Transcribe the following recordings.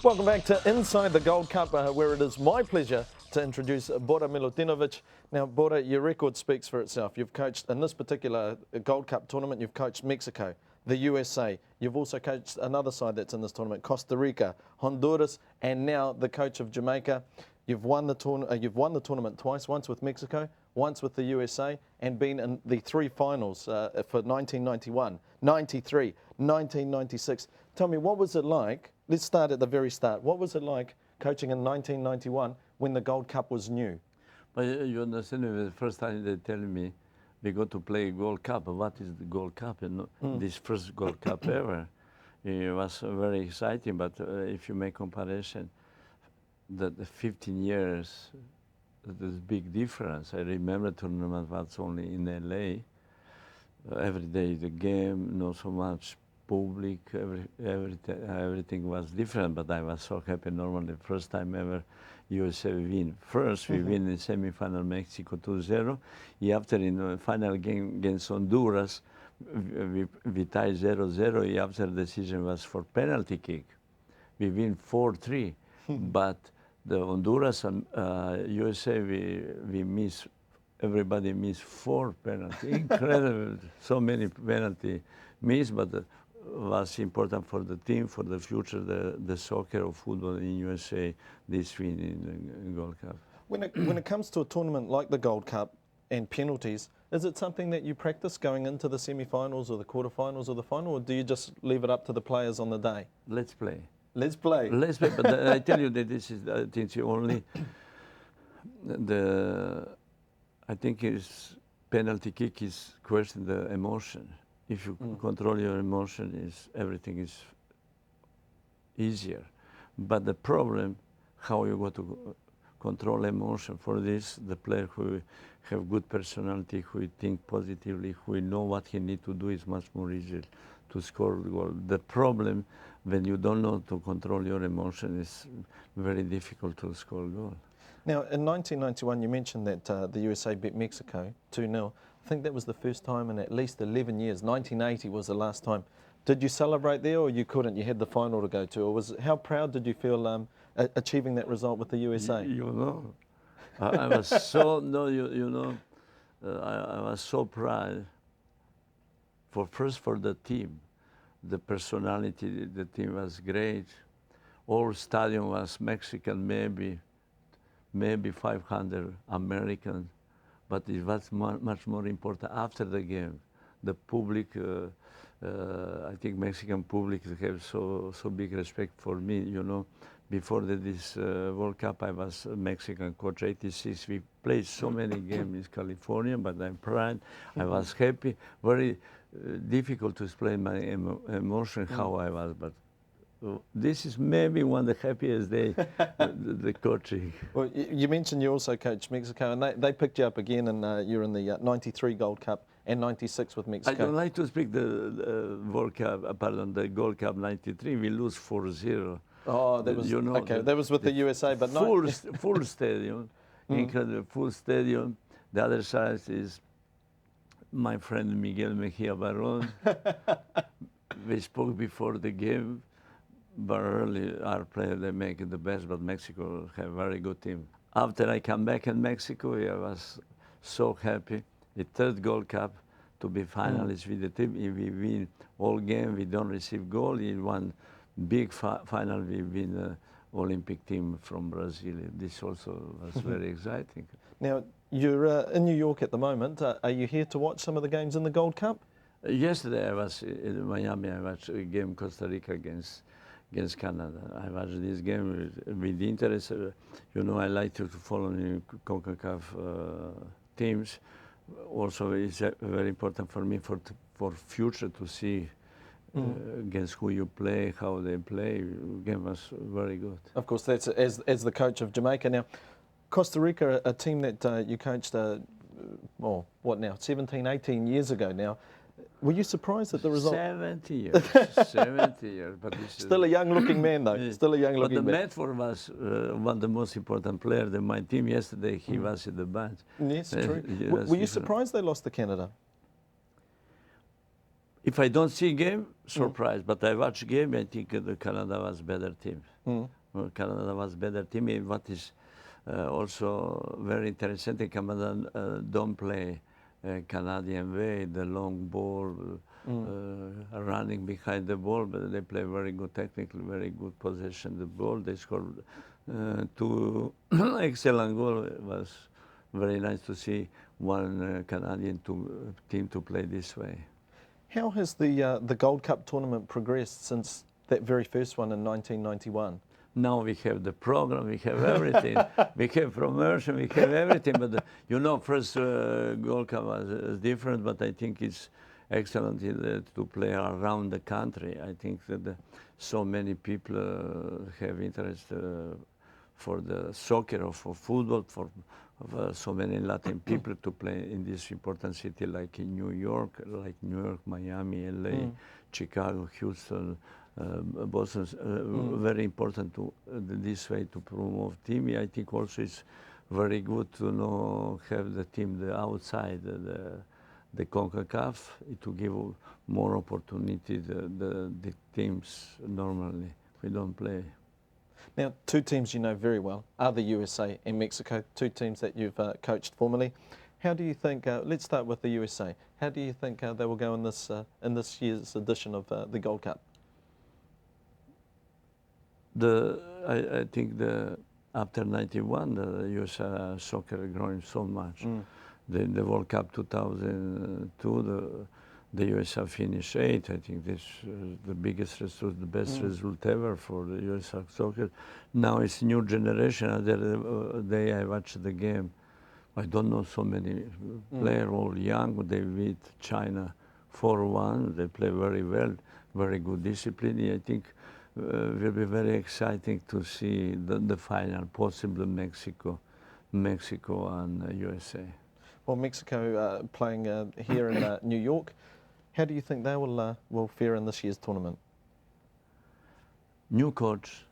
Welcome back to Inside the Gold Cup, where it is my pleasure to introduce Bora Milutinovic. Now, Bora, your record speaks for itself. You've coached, in this particular Gold Cup tournament, you've coached Mexico, the USA. You've also coached another side that's in this tournament, Costa Rica, Honduras, and now the coach of Jamaica. You've won the tournament twice, once with Mexico, once with the USA, and been in the three finals for 1991, 93, 1996. Tell me, what was it like? Let's start at the very start. What was it like coaching in 1991 when the Gold Cup was new? But you understand, the first time they tell me we go to play Gold Cup. What is the Gold Cup? And this first Gold Cup ever. It was very exciting. But if you make comparison, the 15 years, there's big difference. I remember tournament was only in LA. Every day the game, not so much public, everything was different, but I was so happy. Normally, first time ever USA win. First, we win in semi-final Mexico 2-0. After in the final game against Honduras, we tied 0-0. After the decision was for penalty kick. We win 4-3. But the Honduras and USA, we miss, everybody missed 4 penalty. Incredible, so many penalty miss, but was important for the team, for the future, the soccer or football in USA, this win in the Gold Cup. When it comes to a tournament like the Gold Cup and penalties, is it something that you practice going into the semi-finals or the quarterfinals or the final, or do you just leave it up to the players on the day? Let's play. Let's play. Let's play, but I tell you that this is, I think, only I think is penalty kick is question the emotion. If you control your emotion, everything is easier. But the problem, how you go to control emotion. For this, the player who have good personality, who think positively, who know what he need to do, is much more easier to score the goal. The problem, when you don't know to control your emotion, is very difficult to score a goal. Now, in 1991, you mentioned that the USA beat Mexico 2-0. I think that was the first time in at least 11 years. 1980 was the last time. Did you celebrate there, or you couldn't? You had the final to go to. Or how proud did you feel achieving that result with the USA? You know, I was so I was so proud. For the team, the personality. The team was great. All stadium was Mexican, maybe 500 American. But it was much more important after the game. The public, I think Mexican public have so big respect for me. You know, before this World Cup, I was a Mexican coach. '86, we played so many games in California, but I'm proud. I was happy. Very difficult to explain my emotion how I was, but. This is maybe one of the happiest days, the coaching. Well, you mentioned you also coached Mexico, and they picked you up again, and you're in the 93 Gold Cup and 96 with Mexico. I don't like to speak the World Cup, the Gold Cup '93. We lose 4-0. Oh, that was okay. That was with the USA, but full stadium, incredible full stadium. The other side is my friend Miguel Mejia Barón. We spoke before the game. But early, our players, they make it the best, but Mexico have a very good team. After I come back in Mexico, I was so happy. The third Gold Cup to be finalists with the team. If we win all game, we don't receive goal. In one big final, we win the Olympic team from Brazil. This also was very exciting. Now, you're in New York at the moment. Are you here to watch some of the games in the Gold Cup? Yesterday, I was in Miami. I watched a game Costa Rica against Canada. I watched this game with interest. You know, I like to follow the Concacaf teams. Also, it's very important for me for future to see against who you play, how they play. The game was very good. Of course, that's as the coach of Jamaica. Now, Costa Rica, a team that you coached, well, what now, 17, 18 years ago now. Were you surprised at the result? 70 years. 70 years. But still a young-looking man, though. Still a young-looking man. But the Medford was one of the most important players in my team. Yesterday, he was in the bench. Yes, true. Were you surprised they lost to Canada? If I don't see game, surprise. But I watch game, I think the Canada was better team. Canada was better team. And what is also very interesting, the Canada don't play Canadian way, the long ball, running behind the ball, but they play very good technically, very good possession the ball. They scored two excellent goals. It was very nice to see one Canadian team to play this way. How has the Gold Cup tournament progressed since that very first one in 1991? Now we have the program, we have everything. We have promotion, we have everything. But you know, first Gold Cup was different, but I think it's excellent to play around the country. I think that so many people have interest for the soccer or for football, for so many Latin people to play in this important city like in New York, Miami, LA, Chicago, Houston, Boston. Very important to this way to promote team. I think also it's very good to have the team outside the Concacaf to give more opportunity the teams normally we don't play. Now, two teams you know very well are the USA and Mexico, two teams that you've coached formerly. How do you think, let's start with the USA, how do you think they will go in this year's edition of the Gold Cup? I think after '91, the USA soccer growing so much. The World Cup 2002, the USA finished 8th. I think this is the biggest result, the best result ever for the USA soccer. Now it's new generation. The other day I watched the game. I don't know so many players, all young. They beat China 4-1. They play very well, very good discipline. I think will be very exciting to see the final, possibly Mexico and USA. Well, Mexico playing here in New York. How do you think they will fare in this year's tournament? New coach,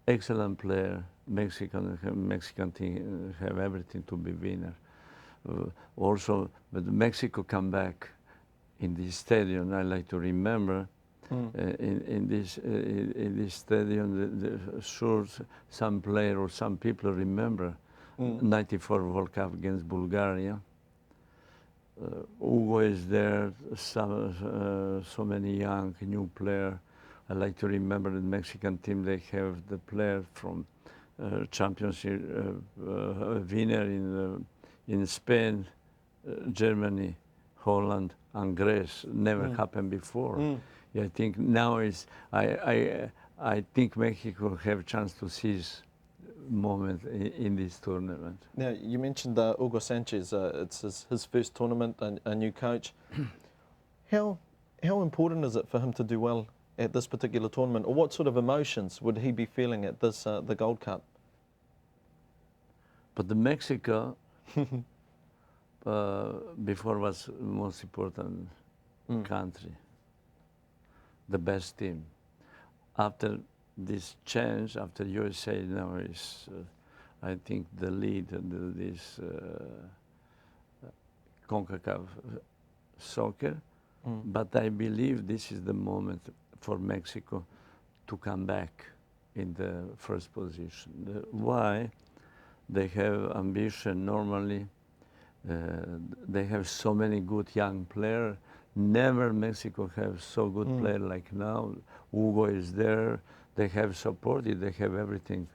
excellent player. Mexican team have everything to be winner. Also, but Mexico come back in this stadium. I like to remember in this stadium. Sure, some player or some people remember '94 World Cup against Bulgaria. Hugo is there, so many young, new players. I like to remember the Mexican team, they have the player from championship winner in Spain, Germany, Holland, and Greece. Never happened before. Yeah, I think now I think Mexico have chance to seize moment in this tournament. Now, you mentioned Hugo Sanchez. It's his first tournament, a new coach. How important is it for him to do well at this particular tournament, or what sort of emotions would he be feeling at this the Gold Cup? But the Mexico before was most important country, the best team. After this change, after USA now is, I think, the lead in this Concacaf soccer. But I believe this is the moment for Mexico to come back in the first position. Why? They have ambition normally. They have so many good young players. Never Mexico have so good player like now. Hugo is there. They have supported. They have everything,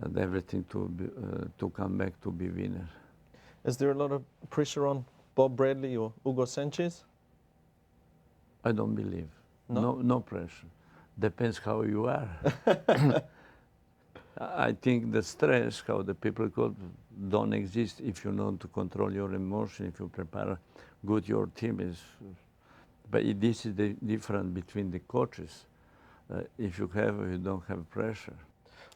and everything to come back to be winner. Is there a lot of pressure on Bob Bradley or Hugo Sanchez? I don't believe. No pressure. Depends how you are. I think the stress, how the people call, don't exist if you know to control your emotion, if you prepare good your team is. But this is the difference between the coaches. If you don't have pressure.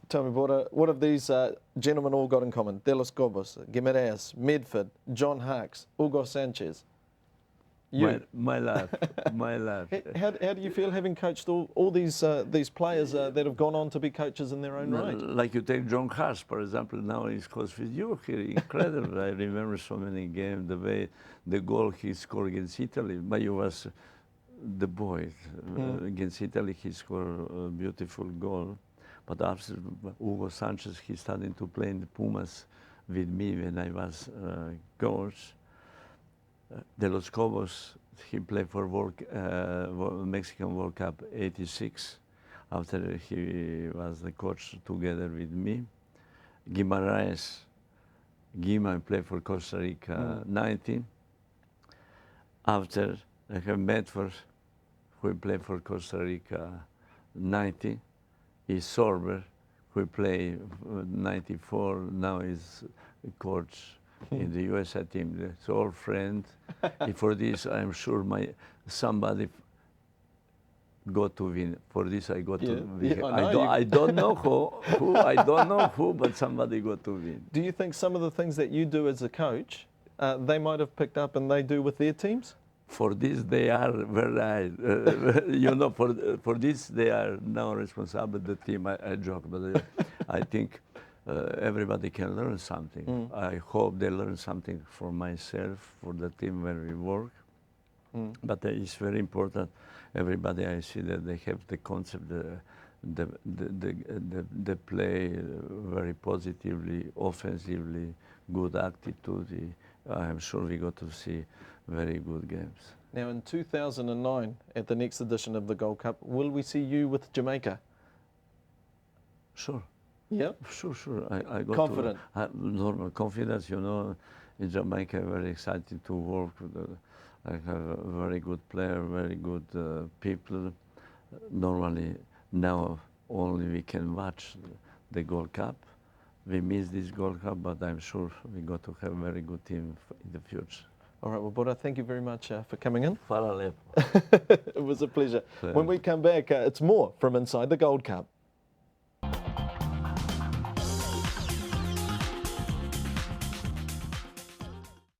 Tell me, Bora, what have these gentlemen all got in common? De Los Cobos, Guimaraes, Medford, John Harkes, Hugo Sanchez. You. My life, my life. How do you feel having coached all these players that have gone on to be coaches in their own right? Like you take John Hart, for example, now he's coach with you here. Incredible. I remember so many games, the way the goal he scored against Italy. But he was the boy. Against Italy, he scored a beautiful goal. But after Hugo Sanchez, he started to play in the Pumas with me when I was coach. De Los Cobos, he played for Mexican World Cup '86. After he was the coach together with me. Guimaraes, Guima played for Costa Rica '90. After I have Medford, who played for Costa Rica '90. Is Sorber, who played '94, now is coach in the USA team. It's all friends. For this, I'm sure somebody got to win. For this, I got to win. I don't know who, I don't know who, but somebody got to win. Do you think some of the things that you do as a coach, they might have picked up and they do with their teams? For this, they are very, you know, for this, they are now responsible, the team. I joke, but I think everybody can learn something. I hope they learn something for myself, for the team where we work. But it's very important. Everybody, I see that they have the concept, the play very positively, offensively, good attitude. I'm sure we got to see very good games. Now, in 2009, at the next edition of the Gold Cup, will we see you with Jamaica? Sure. Yeah. Sure. I got confident. Normal confidence, you know. In Jamaica, very excited to work with. I have a very good player, very good people. Normally, now only we can watch the Gold Cup. We miss this Gold Cup, but I'm sure we got to have a very good team in the future. All right, well, Bora, thank you very much for coming in. Fala lepo. It was a pleasure. When we come back, it's more from inside the Gold Cup.